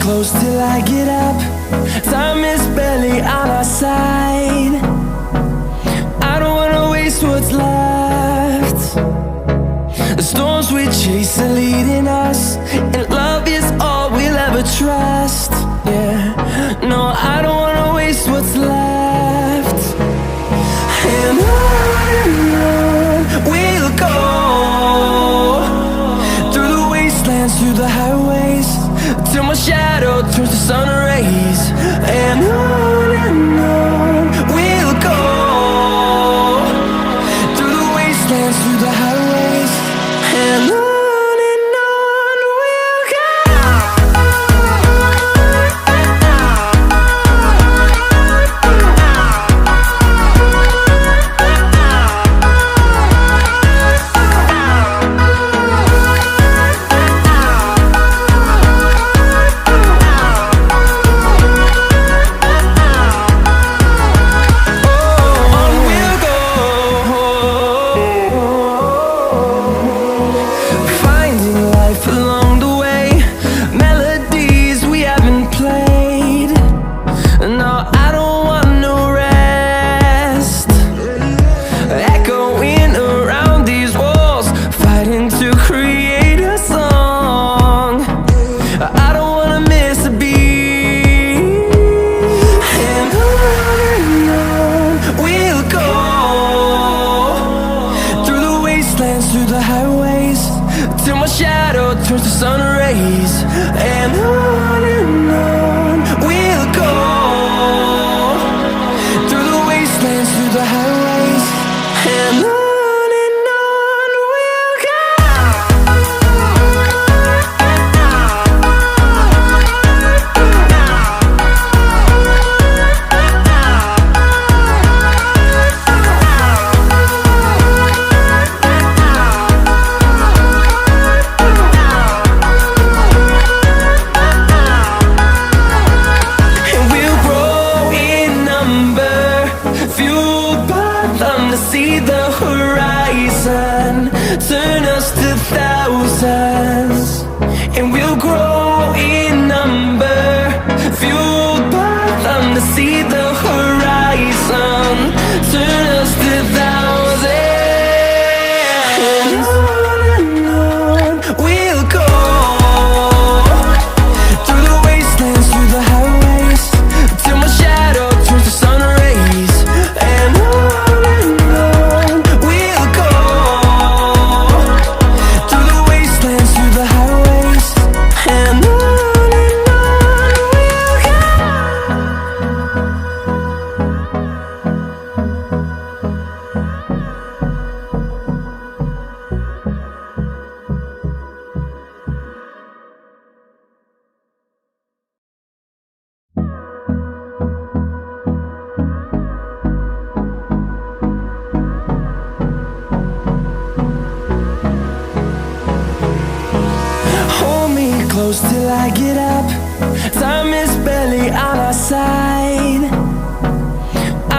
close till I get up. Time is barely on our side. I don't wanna waste what's left. The storms we chase are leading us, and love is all we'll ever trust. Yeah, no, I don't wanna waste what's left. And on we'll go, through the wastelands, through the highways, till my shadow turns to sun rays. And on we'll go, through the wastelands, through the highways, and on we'll go. Through the highways, till my shadow turns to sun rays. And on we'll go, through the wastelands, through the highways, and on we'll go. See the horizon turn us to thousands, and we'll grow in number, fueled by them to see the horizon turn us to thousands. And on we'll go, through the wastelands, through the highways, till my shadow turns to sun rays. And close till I get up. Time is barely on our side.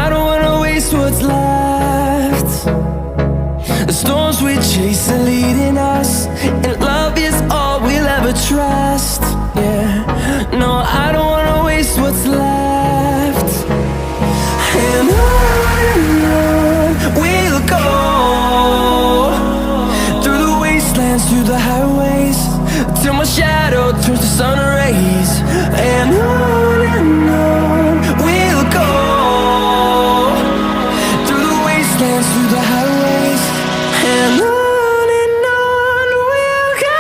I don't wanna waste what's left. The storms we chase are leading us, and love is all we'll ever trust. Yeah, no, I don't wanna waste what's left. And on we'll go, through the wastelands, through the highways, till my shadow turns to sun rays. And on we'll go, through the wastelands, through the highways, and on we'll go.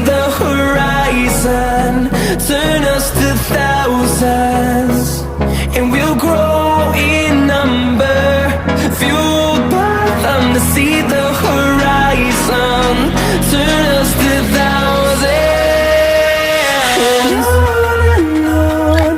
the horizon, turn us to thousands, and we'll grow